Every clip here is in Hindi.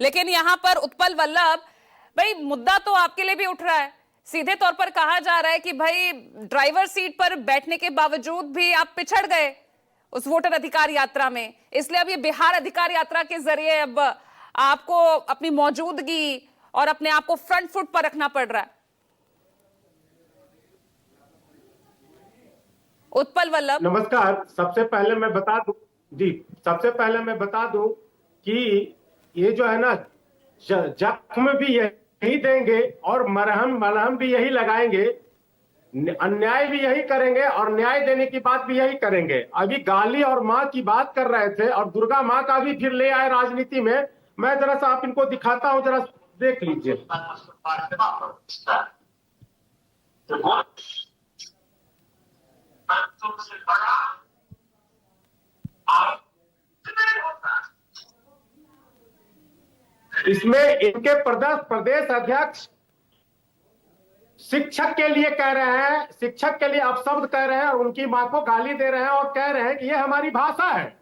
लेकिन यहां पर उत्पल वल्लभ भाई, मुद्दा तो आपके लिए भी उठ रहा है। सीधे तौर पर कहा जा रहा है कि भाई ड्राइवर सीट पर बैठने के बावजूद भी आप पिछड़ गए उस वोटर अधिकार यात्रा में, इसलिए अब ये बिहार अधिकार यात्रा के जरिए अब आपको अपनी मौजूदगी और अपने आप को फ्रंट फुट पर रखना पड़ रहा है। उत्पल वल्लभ नमस्कार। सबसे पहले मैं बता दूं जी, सबसे पहले मैं बता दूं कि ये जो है ना, जख्म भी यही देंगे और मरहम मलहम भी यही लगाएंगे, अन्याय भी यही करेंगे और न्याय देने की बात भी यही करेंगे। अभी गाली और माँ की बात कर रहे थे और दुर्गा माँ का भी फिर ले आए राजनीति में। मैं जरा सा आप इनको दिखाता हूं, जरा देख लीजिए। इसमें इनके प्रदेश अध्यक्ष शिक्षक के लिए कह रहे हैं, शिक्षक के लिए अपशब्द कह रहे हैं और उनकी मां को गाली दे रहे हैं और कह रहे हैं कि ये हमारी भाषा है।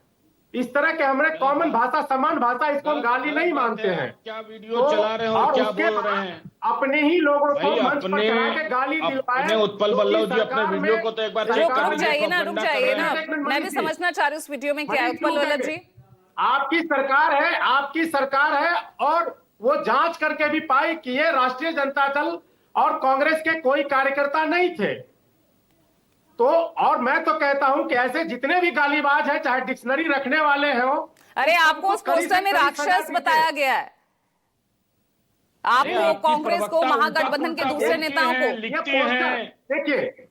इस तरह के हमारे कॉमन भाषा, समान भाषा, इसको हम गाली नहीं मानते हैं। क्या वीडियो चला रहे हो और क्या बोल रहे हैं? अपने ही लोगों को मंच पर चढ़ा के गाली दिलवाए। उत्पल वल्लभ जी अपने वीडियो को तो एक बार रुक जाइए ना, मैं भी समझना चाह रही हूँ उस वीडियो में क्या है। उत्पल वल्लभ जी, आपकी सरकार है, आपकी सरकार है और वो जांच करके भी पाई कि ये राष्ट्रीय जनता दल और कांग्रेस के कोई कार्यकर्ता नहीं थे। तो और मैं तो कहता हूं कि ऐसे जितने भी गालीबाज हैं, चाहे डिक्शनरी रखने वाले हो, अरे आपको उस पोस्टर में राक्षस बताया गया है, आपको, कांग्रेस को, महागठबंधन के दूसरे नेताओं को। देखिए,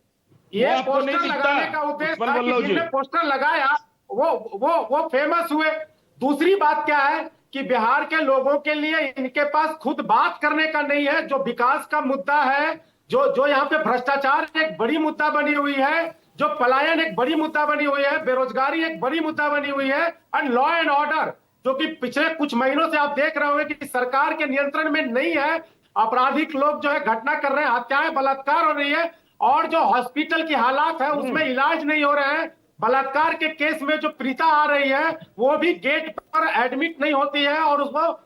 ये पोस्टर लगाने का उद्देश्य था कि जिसने पोस्टर लगाया वो फेमस हुए। दूसरी बात क्या है कि बिहार के लोगों के लिए इनके पास खुद बात करने का नहीं है। जो विकास का मुद्दा है, जो यहाँ पे भ्रष्टाचार एक बड़ी मुद्दा बनी हुई है, जो पलायन एक बड़ी मुद्दा बनी हुई है, बेरोजगारी एक बड़ी मुद्दा बनी हुई है, और लॉ एंड ऑर्डर जो कि पिछले कुछ महीनों से आप देख रहे होंगे कि सरकार के नियंत्रण में नहीं है। आपराधिक लोग जो है घटना कर रहे हैं, हत्याएं, बलात्कार हो रही है और जो हॉस्पिटल की हालात है उसमें इलाज नहीं हो रहे हैं। बलात्कार के केस में जो पीड़िता आ रही है वो भी गेट पर एडमिट नहीं होती है और उसको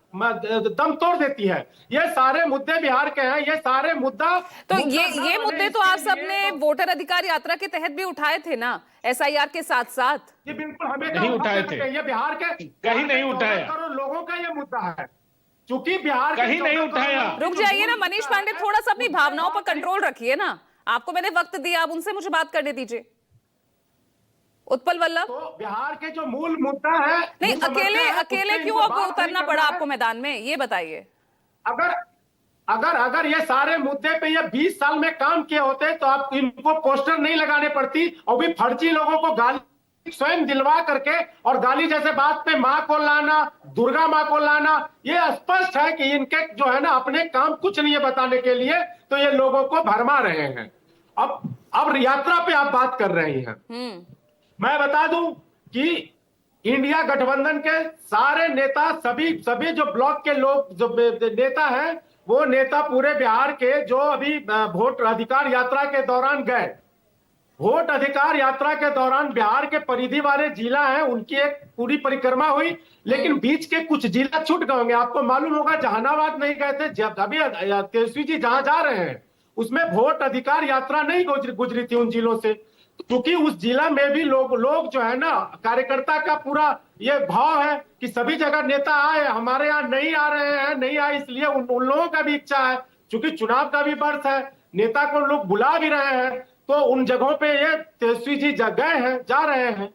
दम तोड़ देती है। ये सारे मुद्दे बिहार के हैं, ये सारे मुद्दा तो ये मुद्दे तो आप सबने वोटर अधिकार यात्रा के तहत भी उठाए थे ना, एसआईआर के साथ साथ। ये बिल्कुल हमें नहीं उठाए थे, ये बिहार के कहीं नहीं उठाया, करोड़ लोगों का ये मुद्दा है, क्योंकि बिहार कहीं नहीं उठाया। रुक जाइए ना मनीष पांडे, थोड़ा सा अपनी भावनाओं पर कंट्रोल रखिए ना। आपको मैंने वक्त दिया, आप उनसे मुझे बात करने दीजिए। उत्पल वल्लभ, तो बिहार के जो मूल मुद्दा है, नहीं अकेले क्यों आपको उतरना पड़ा आपको मैदान में, ये बताइए। अगर ये सारे मुद्दे पे ये 20 साल में काम किए होते तो आप इनको पोस्टर नहीं लगाने पड़ती और भी फर्जी लोगों को गाली स्वयं दिलवा करके और गाली जैसे बात पे माँ को लाना, दुर्गा माँ को लाना, ये स्पष्ट है कि इनके जो है ना अपने काम कुछ नहीं है बताने के लिए, तो ये लोगों को भरमा रहे हैं। अब यात्रा पे आप बात कर रही हैं। मैं बता दूं कि इंडिया गठबंधन के सारे नेता, सभी जो ब्लॉक के लोग, जो नेता हैं, वो नेता पूरे बिहार के जो अभी वोट अधिकार यात्रा के दौरान गए, वोट अधिकार यात्रा के दौरान बिहार के परिधि वाले जिला हैं उनकी एक पूरी परिक्रमा हुई, लेकिन बीच के कुछ जिला छूट गए होंगे। आपको मालूम होगा जहानाबाद नहीं गए थे, जब अभी तेजस्वी जी जहां जा रहे हैं उसमें वोट अधिकार यात्रा नहीं गुजरी थी उन जिलों से, क्योंकि उस जिला में भी लोग जो है ना, कार्यकर्ता का पूरा ये भाव है कि सभी जगह नेता आए, हमारे यहाँ नहीं आ रहे हैं, नहीं आए, इसलिए उन लोगों का भी इच्छा है, क्योंकि चुनाव का भी वर्ष है, नेता को लोग बुला भी रहे हैं, तो उन जगहों पे ये तेजस्वी जी गए हैं, जा रहे हैं।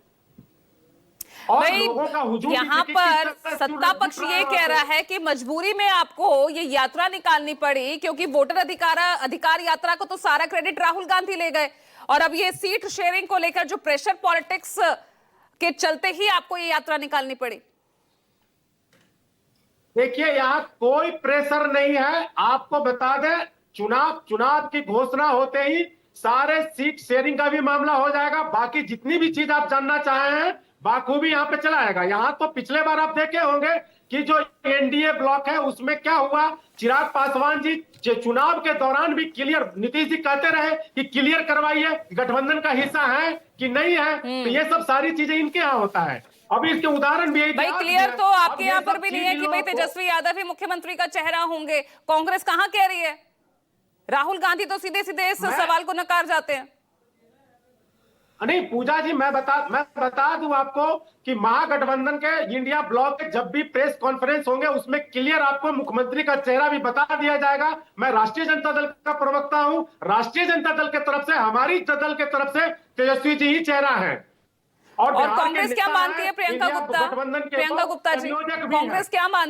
और लोगों का हुजूम यहाँ पर सत्ता पक्ष ये कह रहा है कि मजबूरी में आपको ये यात्रा निकालनी पड़ी, क्योंकि वोटर अधिकार यात्रा को तो सारा क्रेडिट राहुल गांधी ले गए और अब ये सीट शेयरिंग को लेकर जो प्रेशर पॉलिटिक्स के चलते ही आपको ये यात्रा निकालनी पड़ी। देखिए, यहाँ कोई प्रेशर नहीं है। आपको बता दें, चुनाव की घोषणा होते ही सारे सीट शेयरिंग का भी मामला हो जाएगा। बाकी जितनी भी चीज आप जानना चाहे हैं बाखूबी यहाँ पे चला आएगा। यहाँ तो पिछले बार आप देखे होंगे कि जो एनडीए ब्लॉक है उसमें क्या हुआ, चिराग पासवान जी चुनाव के दौरान भी क्लियर, नीतीश जी कहते रहे कि क्लियर करवाइए गठबंधन का हिस्सा है कि नहीं है, तो ये सब सारी चीजें इनके यहाँ होता है। अभी इसके उदाहरण भी है, भाई इतिहास क्लियर भी है। तो अब आपके ये यहाँ पर सब भी चीज नहीं है इन कि भाई लोगों को- तेजस्वी यादव ही मुख्यमंत्री का चेहरा होंगे। कांग्रेस कहां कह रही है? राहुल गांधी तो सीधे सीधे इस सवाल को नकार जाते हैं। नहीं पूजा जी, मैं बता दूं आपको कि महागठबंधन के इंडिया ब्लॉक के जब भी प्रेस कॉन्फ्रेंस होंगे उसमें क्लियर आपको मुख्यमंत्री का चेहरा भी बता दिया जाएगा। मैं राष्ट्रीय जनता दल का प्रवक्ता हूं, राष्ट्रीय जनता दल के तरफ से, हमारी दल के तरफ से तेजस्वी जी ही चेहरा है। और बिहार के कांग्रेस क्या नेता मानती हैं, है प्रियंका इंडिया गुप्ता? गठबंधन के प्रियंका तो गुप्ता जी, संयोजक भी हैं। कांग्रेस क्या मानती